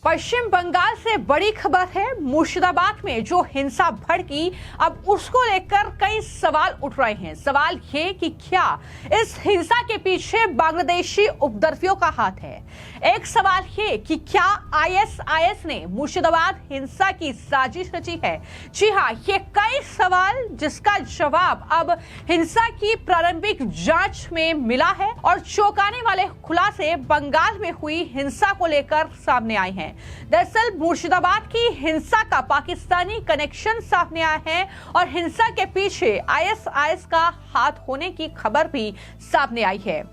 पश्चिम बंगाल से बड़ी खबर है। मुर्शिदाबाद में जो हिंसा भड़की, अब उसको लेकर कई सवाल उठ रहे हैं। सवाल ये कि क्या इस हिंसा के पीछे बांग्लादेशी उपद्रवियों का हाथ है। एक सवाल ये कि क्या आईएसआईएस ने मुर्शिदाबाद हिंसा की साजिश रची है। जी हाँ, ये कई सवाल जिसका जवाब अब हिंसा की प्रारंभिक जांच में मिला है और चौंकाने वाले खुलासे बंगाल में हुई हिंसा को लेकर सामने आए हैं। दरअसल मुर्शिदाबाद की हिंसा का पाकिस्तानी कनेक्शन सामने आया है और हिंसा के पीछे आईएसआईएस का हाथ होने की खबर भी सामने आई है।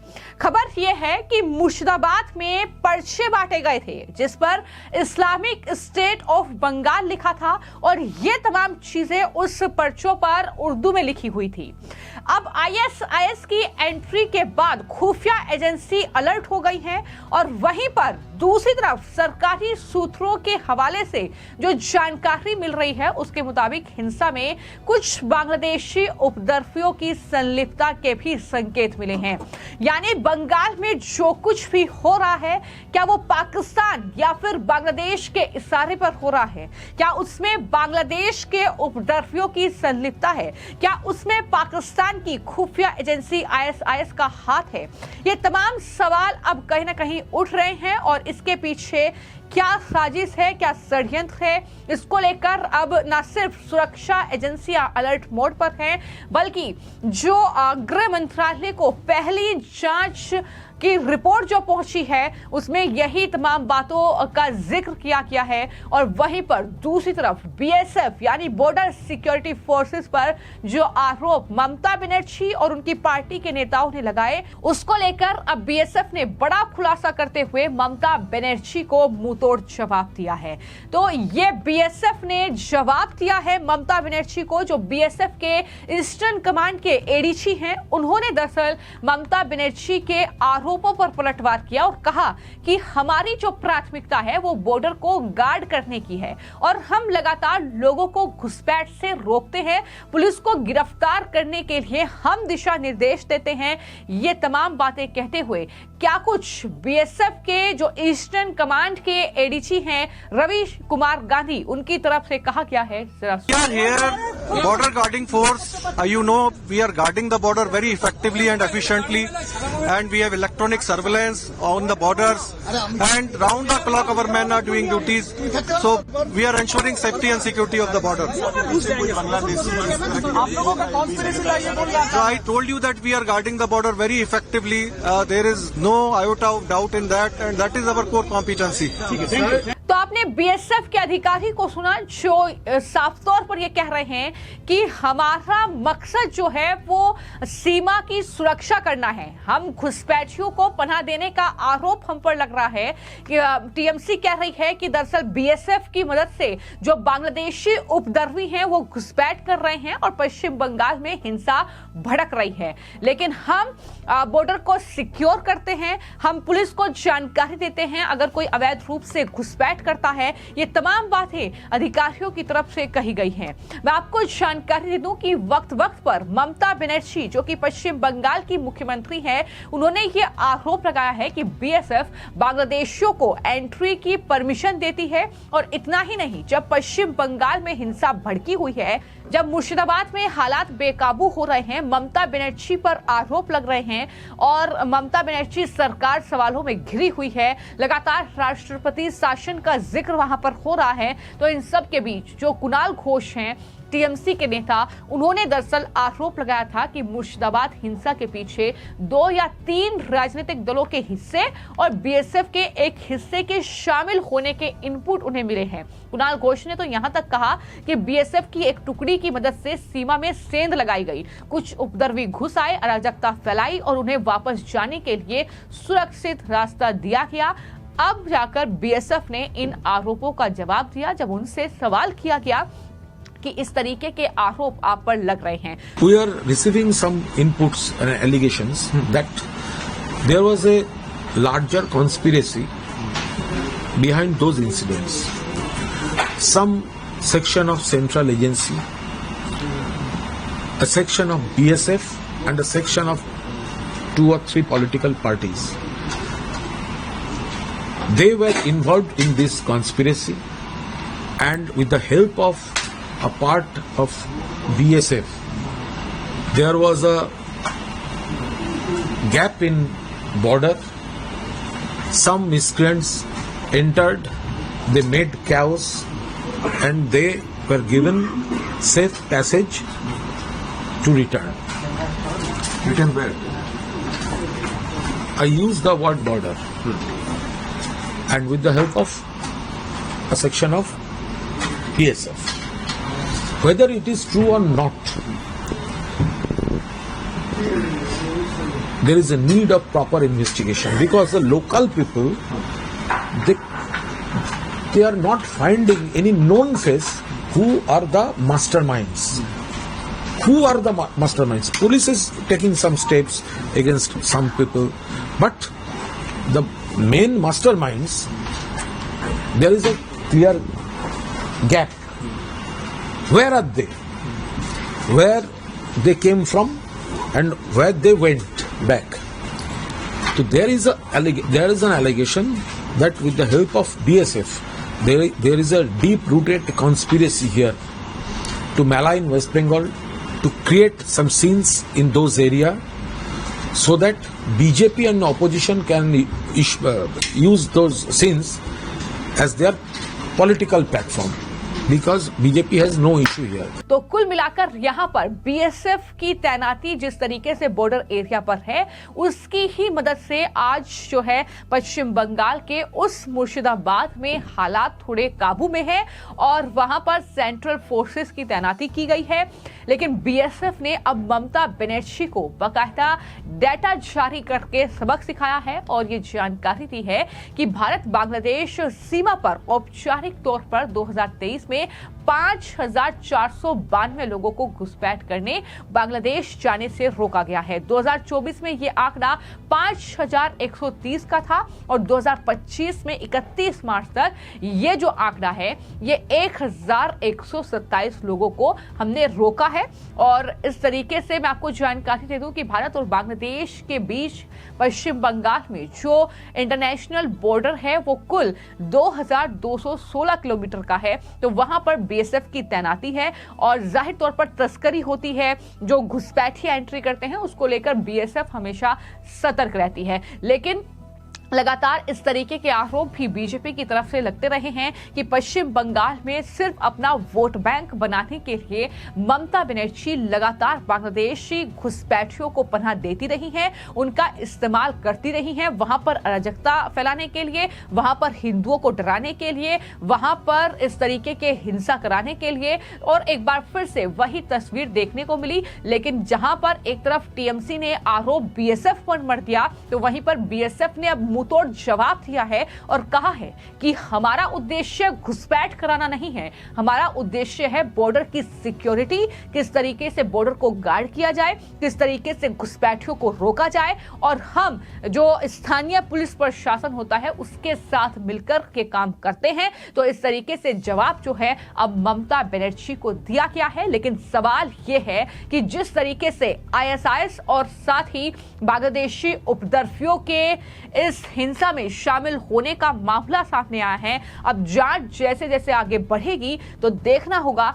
खबर यह है कि मुर्शिदाबाद में पर्चे बांटे गए थे जिस पर इस्लामिक स्टेट ऑफ बंगाल लिखा था और ये तमाम चीजें उस पर्चों पर उर्दू में लिखी हुई थी। अब आईएसआईएस की एंट्री के बाद खुफिया एजेंसी अलर्ट हो गई है और वहीं पर दूसरी तरफ सरकारी सूत्रों के हवाले से जो जानकारी मिल रही है उसके मुताबिक हिंसा में कुछ बांग्लादेशी उपद्रवियों की संलिप्तता के भी संकेत मिले हैं। यानी बंगाल में जो कुछ भी हो रहा है, क्या वो पाकिस्तान या फिर बांग्लादेश के इशारे पर हो रहा है? क्या उसमें बांग्लादेश के उपद्रवियों की संलिप्तता है? क्या उसमें पाकिस्तान की खुफिया एजेंसी आईएसआईएस का हाथ है? ये तमाम सवाल अब कहीं ना कहीं उठ रहे हैं और इसके पीछे क्या साजिश है, क्या षड्यंत्र है, इसको लेकर अब न सिर्फ सुरक्षा एजेंसियां अलर्ट मोड पर हैं, बल्कि जो गृह मंत्रालय को पहली जांच की रिपोर्ट जो पहुंची है उसमें यही तमाम बातों का जिक्र किया गया है। और वहीं पर दूसरी तरफ बीएसएफ यानी बॉर्डर सिक्योरिटी फोर्सेस पर जो आरोप ममता बनर्जी और उनकी पार्टी के नेताओं ने लगाए, उसको लेकर अब बीएसएफ ने बड़ा खुलासा करते हुए ममता बनर्जी को मुंहतोड़ जवाब दिया है। तो ये बीएसएफ ने जवाब दिया है ममता बनर्जी को, जो बीएसएफ के ईस्टर्न कमांड के एडीजी हैं। उन्होंने दरअसल ममता बनर्जी के आरोपों पर पलटवार किया और कहा कि हमारी जो प्राथमिकता है वो बॉर्डर को गार्ड करने की है और हम लगातार लोगों को घुसपैठ से रोकते हैं, पुलिस को गिरफ्तार करने के लिए हम दिशा निर्देश देते हैं। ये तमाम बातें कहते हुए क्या कुछ बीएसएफ के जो ईस्टर्न कमांड के एडीजी हैं रवि कुमार गांधी, उनकी तरफ से कहा गया है, जरा border guarding force, you know, we are guarding the border very effectively and efficiently, and we have electronic surveillance on the borders, and round the clock our men are doing duties, so we are ensuring safety and security of the border. So I told you that we are guarding the border very effectively. There is no iota of doubt in that, and that is our core competency. तो आपने BSF के अधिकारी को सुना जो साफ तौर पर ये कह रहे हैं कि हमारा मकसद जो है वो सीमा की सुरक्षा करना है। हम घुसपैठियों को पनाह देने का आरोप हम पर लग रहा है कि टीएमसी कह रही है कि दरअसल बीएसएफ की मदद से जो बांग्लादेशी उपद्रवी हैं वो घुसपैठ कर रहे हैं और पश्चिम बंगाल में हिंसा भड़क रही है। लेकिन हम बॉर्डर को सिक्योर करते हैं, हम पुलिस को जानकारी देते हैं अगर कोई अवैध रूप से घुसपैठ करता है। ये तमाम बातें अधिकारियों की तरफ से कही गई हैं। मैं आपको जानकारी दे दूं कि वक्त वक्त पर ममता बनर्जी जो कि पश्चिम बंगाल की मुख्यमंत्री हैं, उन्होंने ये आरोप लगाया है कि बीएसएफ बांग्लादेशियों को एंट्री की परमिशन देती है। और इतना ही नहीं, जब पश्चिम बंगाल में हिंसा भड़की हुई है, जब मुर्शिदाबाद में हालात बेकाबू हो रहे हैं, ममता बनर्जी पर आरोप लग रहे हैं और ममता बनर्जी सरकार सवालों में घिरी हुई है, लगातार राष्ट्रपति शासन का जिक्र वहां पर हो रहा है, तो इन सब के बीच जो कुणाल घोष हैं टीएमसी के नेता, उन्होंने दरअसल आरोप लगाया था कि मुर्शिदाबाद हिंसा के पीछे 2 या 3 राजनीतिक दलों के हिस्से और बीएसएफ के एक हिस्से के शामिल होने के इनपुट उन्हें मिले हैं। कुणाल घोष ने तो यहां तक कहा कि बीएसएफ की एक टुकड़ी की मदद से सीमा में सेंध लगाई गई, कुछ उपद्रवी घुस आए, अराजकता फैलाई और उन्हें वापस जाने के लिए सुरक्षित रास्ता दिया गया। अब जाकर बीएसएफ ने इन आरोपों का जवाब दिया जब उनसे सवाल किया गया कि इस तरीके के आरोप आप पर लग रहे हैं। We are receiving some inputs and allegations that there was a larger conspiracy behind those incidents. Some section of central agency, a section of BSF and a section of 2 or 3 political parties They were involved in this conspiracy, and with the help of a part of BSF, there was a gap in border. Some miscreants entered, they made chaos, and they were given safe passage to return. Return where? I use the word border, and with the help of a section of BSF. Whether it is true or not, there is a need of proper investigation, because the local people, they are not finding any known face who are the masterminds. Who are the masterminds? Police is taking some steps against some people, but the main masterminds, there is a clear gap. Where are they? Where they came from and where they went back. So there is an allegation that with the help of BSF, there is a deep-rooted conspiracy here to malign West Bengal, to create some scenes in those areas, so that BJP and opposition can use those scenes as their political platform, because BJP has no issue here. तो कुल मिलाकर यहाँ पर BSF की तैनाती जिस तरीके से बॉर्डर एरिया पर है, उसकी ही मदद से आज जो है पश्चिम बंगाल के उस मुर्शिदाबाद में हालात थोड़े काबू में है और वहां पर सेंट्रल फोर्सेस की तैनाती की गई है। लेकिन बीएसएफ ने अब ममता बनर्जी को बाकायदा डेटा जारी करके सबक सिखाया है और ये जानकारी दी है कि भारत बांग्लादेश सीमा पर औपचारिक तौर पर 2023 में 5,492 लोगों को घुसपैठ करने बांग्लादेश जाने से रोका गया है। 2024 में ये आंकड़ा 5,130 का था और 2025 में 31 मार्च तक ये जो आंकड़ा है ये 1,127 लोगों को हमने रोका है। और इस तरीके से मैं आपको जानकारी दे दूं कि भारत और बांग्लादेश के बीच पश्चिम बंगाल में जो इंटरनेशनल बॉर्डर है वो कुल 2,216 किलोमीटर का है। तो वहां पर बीएसएफ की तैनाती है और जाहिर तौर पर तस्करी होती है, जो घुसपैठिया एंट्री करते हैं उसको लेकर बीएसएफ हमेशा सतर्क रहती है। लेकिन लगातार इस तरीके के आरोप भी बीजेपी की तरफ से लगते रहे हैं कि पश्चिम बंगाल में सिर्फ अपना वोट बैंक बनाने के लिए ममता बनर्जी लगातार बांग्लादेशी घुसपैठियों को पनाह देती रही हैं, उनका इस्तेमाल करती रही हैं वहां पर अराजकता फैलाने के लिए, वहां पर हिंदुओं को डराने के लिए, वहां पर इस तरीके के हिंसा कराने के लिए। और एक बार फिर से वही तस्वीर देखने को मिली। लेकिन जहां पर एक तरफ टीएमसी ने आरोप बीएसएफ पर मर दिया, तो वहीं पर बीएसएफ ने अब मुंहतोड़ जवाब दिया है और कहा है कि हमारा उद्देश्य घुसपैठ कराना नहीं है, हमारा उद्देश्य है बॉर्डर की सिक्योरिटी, किस तरीके से बॉर्डर को गार्ड किया जाए, किस तरीके से घुसपैठियों को रोका जाए और हम जो स्थानीय पुलिस प्रशासन होता है उसके साथ मिलकर के काम करते हैं। तो इस तरीके से जवाब जो है अब ममता बनर्जी को दिया गया है। लेकिन सवाल यह है कि जिस तरीके से आईएसआईएस और साथ ही बांग्लादेशी उपद्रवियों के इस हिंसा में शामिल होने का मामला सामने आया है, अब जांच जैसे जैसे आगे बढ़ेगी तो देखना होगा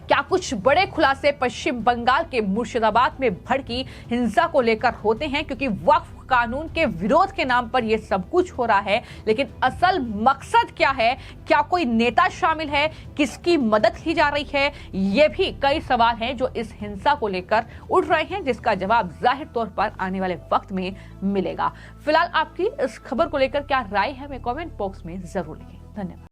क्या कुछ बड़े खुलासे पश्चिम बंगाल के मुर्शिदाबाद में भड़की हिंसा को लेकर होते हैं, क्योंकि वक्फ कानून के विरोध के नाम पर यह सब कुछ हो रहा है। लेकिन असल मकसद क्या है, क्या कोई नेता शामिल है, किसकी मदद की जा रही है, ये भी कई सवाल हैं जो इस हिंसा को लेकर उठ रहे हैं, जिसका जवाब जाहिर तौर पर आने वाले वक्त में मिलेगा। फिलहाल आपकी इस खबर को लेकर क्या राय है, हमें कमेंट बॉक्स में जरूर लिखें। धन्यवाद।